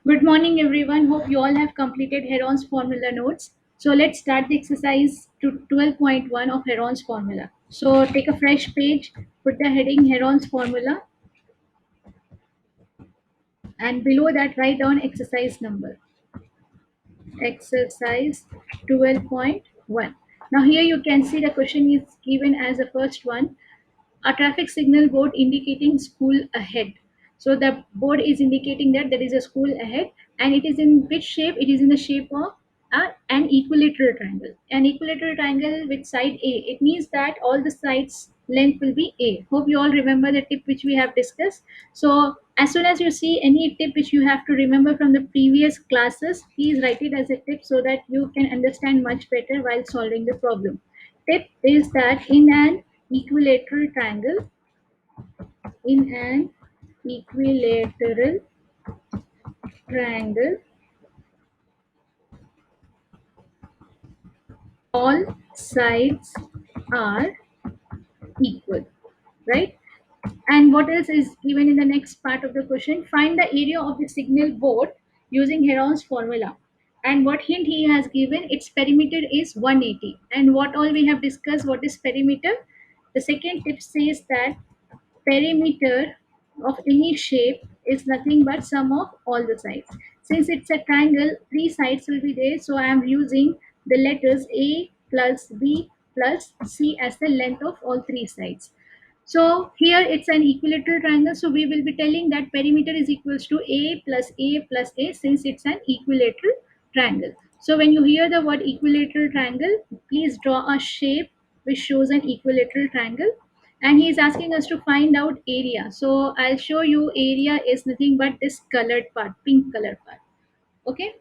Good morning, everyone. Hope you all have completed Heron's formula notes. So let's start the exercise to 12.1 of Heron's formula. So take a fresh page, put the heading Heron's formula, and below that write down exercise number. Exercise 12.1. Now here you can see the question is given as the first one. A traffic signal board indicating school ahead. So the board is indicating that there is a school ahead, and it is in which shape? It is in the shape of an equilateral triangle. An equilateral triangle with side A. It means that all the sides length will be A. Hope you all remember the tip which we have discussed. So as soon as you see any tip which you have to remember from the previous classes, please write it as a tip so that you can understand much better while solving the problem. Tip is that in an equilateral triangle, all sides are equal, right? And what else is given in the next part of the question? Find the area of the signal board using Heron's formula. And what hint he has given, its perimeter is 180. And what all we have discussed, what is perimeter? The second tip says that perimeter of any shape is nothing but sum of all the sides. Since it's a triangle, three sides will be there. So I am using the letters A plus B plus C as the length of all three sides. So here it's an equilateral triangle. So we will be telling that perimeter is equals to A plus A plus A, since it's an equilateral triangle. So when you hear the word equilateral triangle, please draw a shape which shows an equilateral triangle. And he is asking us to find out area. So I'll show you area is nothing but this colored part, pink color part. Okay,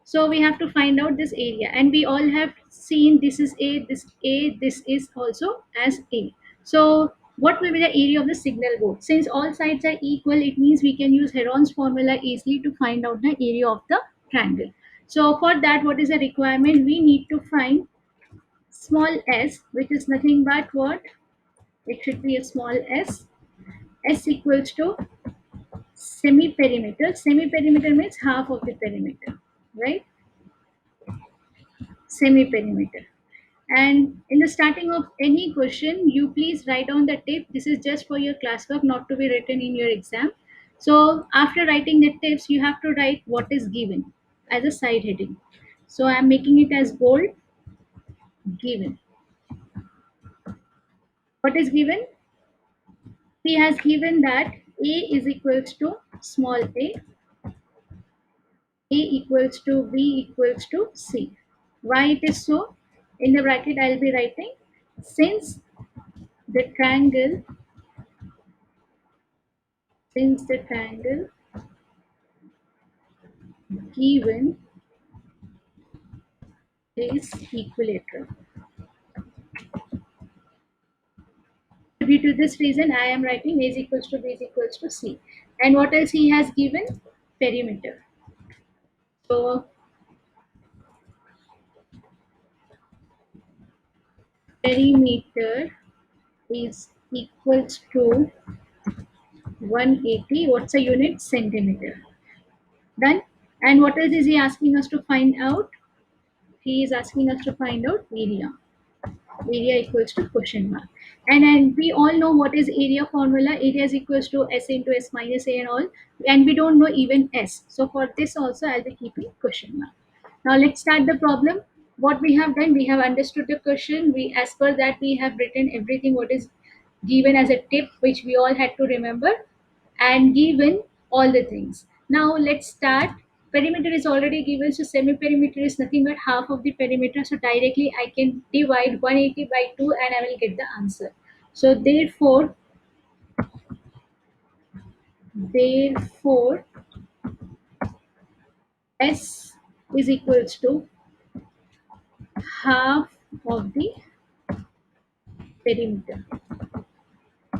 so we have to find out this area, and we all have seen this is this is also as A. So what will be the area of the signal board? Since all sides are equal, it means we can use Heron's formula easily to find out the area of the triangle. So for that, what is the requirement? We need to find small s, which is nothing but what? It should be a small s. S equals to semi-perimeter. Semi-perimeter means half of the perimeter, right? Semi-perimeter. And in the starting of any question, you please write down the tip. This is just for your classwork, not to be written in your exam. So after writing the tips, you have to write what is given as a side heading. So I'm making it as bold, given. What is given? He has given that A is equals to small A equals to B equals to C. Why it is so? In the bracket, I'll be writing since the triangle since the triangle given is equilateral. Due to this reason, I am writing A is equals to B is equals to C. And what else he has given? Perimeter. So perimeter is equals to 180. What's a unit? Centimeter. Done. And what else is he asking us to find out? He is asking us to find out area. Area equals to question mark. And we all know what is area formula. Area is equals to S into S minus A and all. And we don't know even S. So for this also, I'll be keeping question mark. Now let's start the problem. What we have done, we have understood the question. As per that, we have written everything what is given as a tip, which we all had to remember, and given all the things. Now let's start. Perimeter is already given, so semi-perimeter is nothing but half of the perimeter. So directly I can divide 180 by 2 and I will get the answer. So therefore S is equals to half of the perimeter,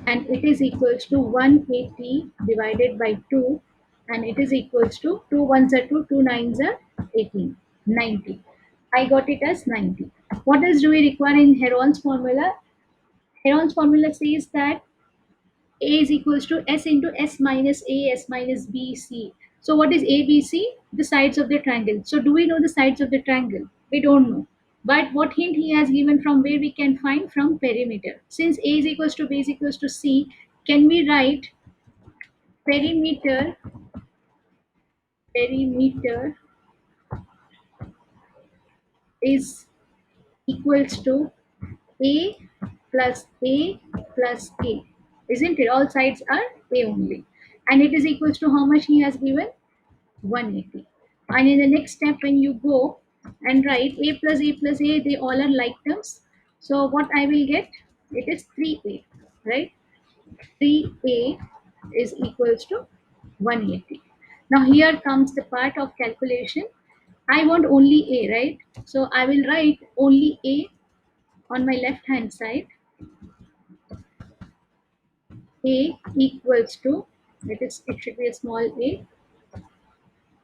and it is equals to 180 divided by 2, and it is equals to 2 ones are 2, 2 nines are 18, 90. I got it as 90. What else do we require in Heron's formula? Heron's formula says that A is equals to S into S minus A, S minus B, C. So what is ABC? The sides of the triangle. So do we know the sides of the triangle? We don't know. But what hint he has given from where we can find? From perimeter. Since A is equals to B is equals to C, can we write perimeter, perimeter is equals to A plus A plus A. Isn't it? All sides are A only. And it is equals to how much he has given? 180. And in the next step, when you go and write A plus A, they all are like terms. So what I will get? It is 3A, right? 3A is equals to 180. Now here comes the part of calculation. I want only A, right? So I will write only A on my left hand side. A equals to, it should be a small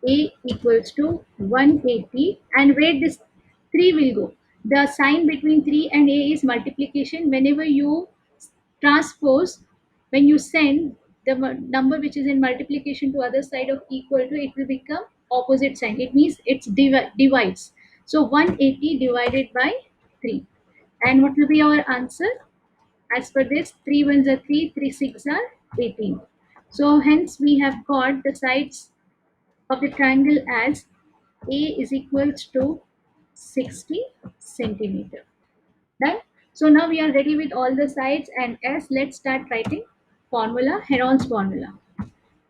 a equals to 180, and where this 3 will go. The sign between 3 and A is multiplication. Whenever you transpose, when you send the number which is in multiplication to other side of equal to, it will become opposite sign. It means it's divides. So 180 divided by 3. And what will be our answer? As per this, 3 ones are 3, 3 6 are 18. So hence we have got the sides of the triangle as A is equals to 60 centimeter. Done. So now we are ready with all the sides, and S, let's start writing formula, Heron's formula.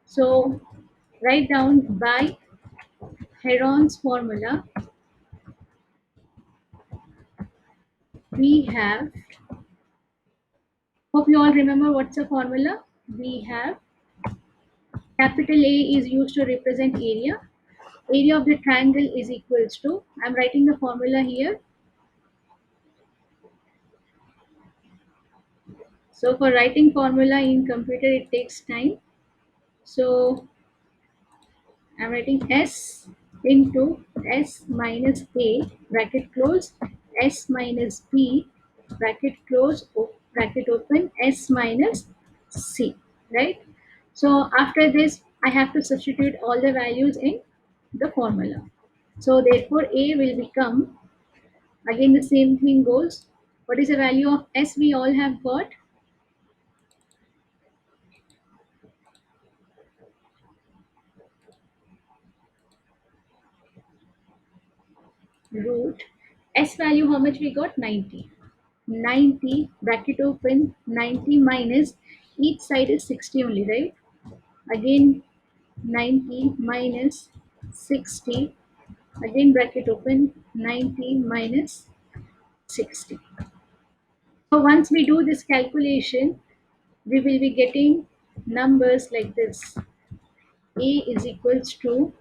So write down by Heron's formula, we have, hope you all remember what's the formula. We have capital A is used to represent area. Area of the triangle is equals to, I'm writing the formula here. So for writing formula in computer, it takes time. So I'm writing S into S minus A, bracket close, S minus B, bracket close, bracket open, S minus C, right? So after this, I have to substitute all the values in the formula. So therefore, A will become, again the same thing goes. What is the value of S we all have got? Root. S value, how much we got? 90. 90, bracket open, 90 minus, each side is 60 only, right? Again 90 minus 60, again bracket open, 90 minus 60. So once we do this calculation, we will be getting numbers like this. A is equals to,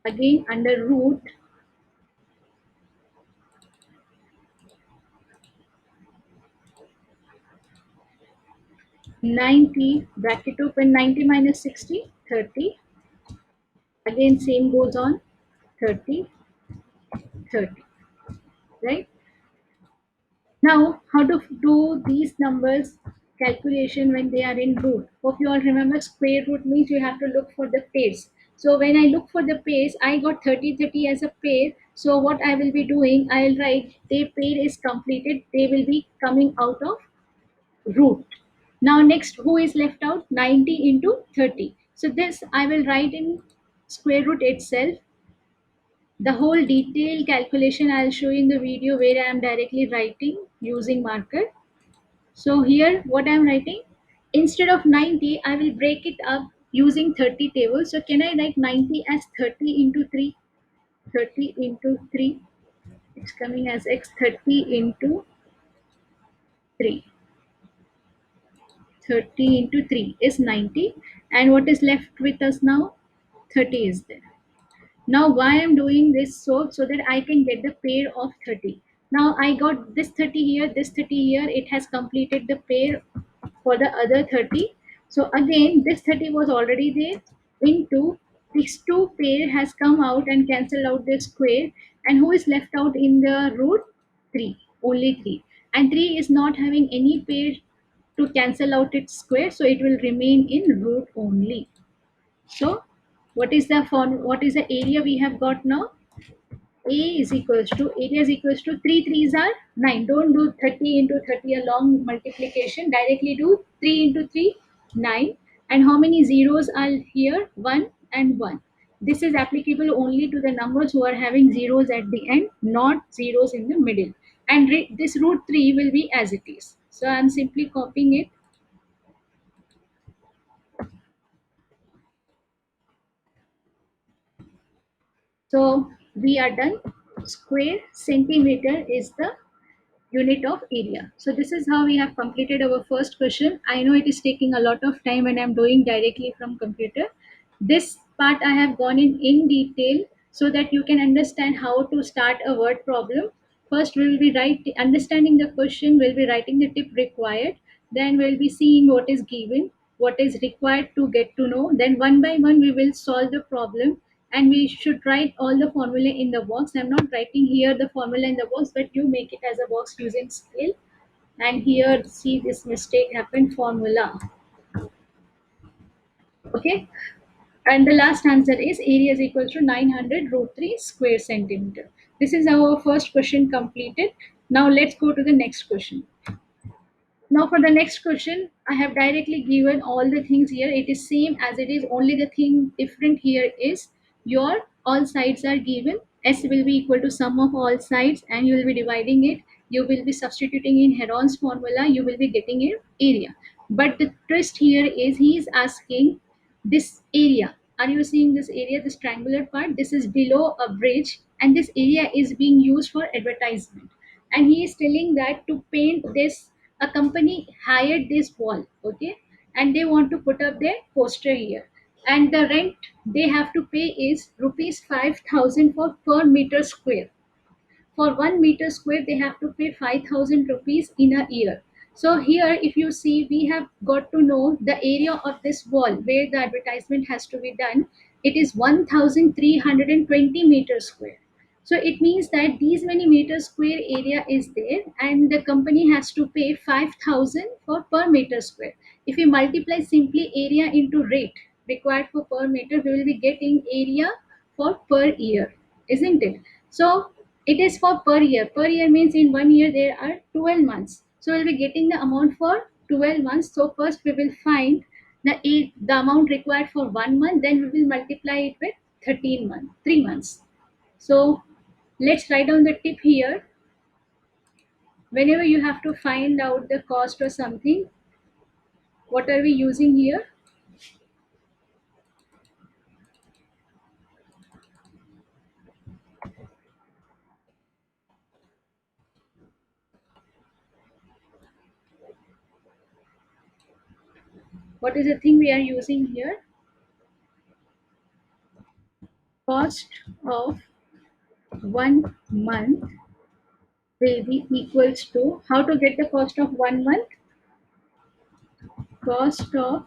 again under root, 90, bracket open, 90 minus 60, 30. Again same goes on, 30, 30, right? Now, how to do these numbers calculation when they are in root? Hope you all remember, square root means you have to look for the pairs. So when I look for the pairs, I got 30 30 as a pair. So what I will be doing, I'll write their pair is completed. They will be coming out of root. Now next, who is left out? 90 into 30. So this I will write in square root itself. The whole detailed calculation I'll show in the video where I am directly writing using marker. So here what I am writing, instead of 90, I will break it up using 30 tables. So can I write 90 as 30 into 3? 30 into 3, it's coming as x, 30 into 3. 30 into 3 is 90. And what is left with us now? 30 is there. Now why I'm doing this, so that I can get the pair of 30. Now I got this 30 here, this 30 here, it has completed the pair for the other 30. So again this 30 was already there, into these two pair has come out and cancel out the square, and who is left out in the root? 3, only 3, and 3 is not having any pair to cancel out its square, so it will remain in root only. So What is the area we have got now? A is equals to, area is equals to 3 threes are 9. Don't do 30 into 30 a long multiplication. Directly do 3 into 3, 9. And how many zeros are here? 1 and 1. This is applicable only to the numbers who are having zeros at the end, not zeros in the middle. And this root 3 will be as it is. So I am simply copying it. So we are done. Square centimeter is the unit of area. So this is how we have completed our first question. I know it is taking a lot of time and I'm doing directly from computer. This part I have gone in detail so that you can understand how to start a word problem. First we will be understanding the question, we'll be writing the tip required, then we'll be seeing what is given, what is required to get to know, then one by one we will solve the problem, and we should write all the formula in the box. I'm not writing here the formula in the box, but you make it as a box using scale. And here, see, this mistake happened, formula. Okay. And the last answer is area is equal to 900 root 3 square centimeter. This is our first question completed. Now let's go to the next question. Now for the next question, I have directly given all the things here. It is same as it is, only the thing different here is your all sides are given. S will be equal to sum of all sides and you will be dividing it. You will be substituting in Heron's formula. You will be getting an area. But the twist here is he is asking this area. Are you seeing this area, this triangular part? This is below a bridge and this area is being used for advertisement. And he is telling that to paint this, a company hired this wall, okay, and they want to put up their poster here, and the rent they have to pay is rupees 5,000 for per meter square. For 1 meter square they have to pay 5,000 rupees in a year. So here if you see, we have got to know the area of this wall where the advertisement has to be done. It is 1,320 meters square. So it means that these many meters square area is there and the company has to pay 5,000 for per meter square. If we multiply simply area into rate required for per meter, we will be getting area for per year, isn't it? So it is for per year. Per year means in 1 year there are 12 months. So we'll be getting the amount for 12 months. So first we will find the amount required for 1 month, then we will multiply it with 13 months, 3 months. So let's write down the tip here. Whenever you have to find out the cost or something, what are we using here? What is the thing we are using here? Cost of 1 month will be equals to, how to get the cost of 1 month? Cost of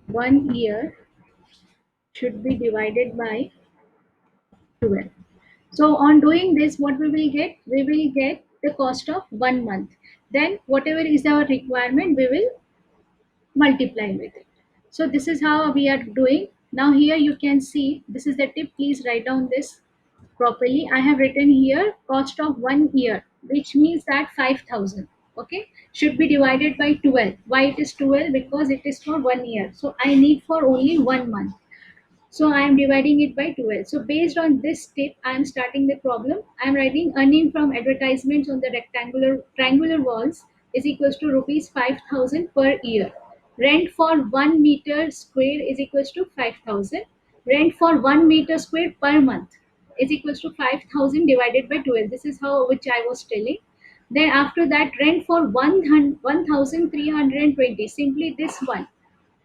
1 year should be divided by 12. So on doing this, what we will get? We will get the cost of 1 month. Then whatever is our requirement, we will multiply with it. So this is how we are doing. Now here you can see, this is the tip. Please write down this properly. I have written here cost of 1 year, which means that 5,000. Okay, should be divided by 12. Why it is 12? Because it is for 1 year. So I need for only 1 month. So I am dividing it by 12. So based on this tip, I am starting the problem. I am writing earning from advertisements on the triangular walls is equals to rupees 5,000 per year. Rent for 1 meter square is equals to 5,000. Rent for 1 meter square per month is equals to 5,000 divided by 12. This is how which I was telling. Then after that, rent for 1,320. Simply this one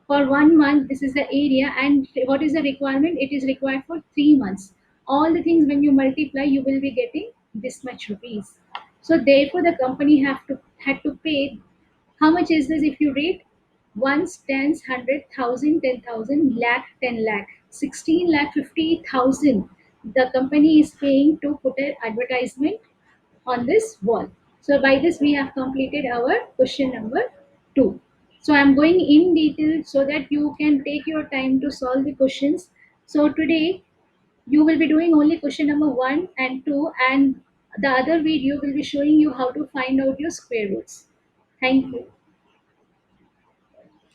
for 1 month. This is the area, and what is the requirement? It is required for 3 months. All the things when you multiply, you will be getting this much rupees. So therefore the company had to pay, how much is this if you read? ones, tens, hundred, thousand, 10,000, lakh, 10 lakh, 16 lakh 50,000. The company is paying to put an advertisement on this wall. So by this we have completed our question number 2. So I'm going in detail so that you can take your time to solve the questions. So today you will be doing only question number 1 and 2, and the other video will be showing you how to find out your square roots. Thank you.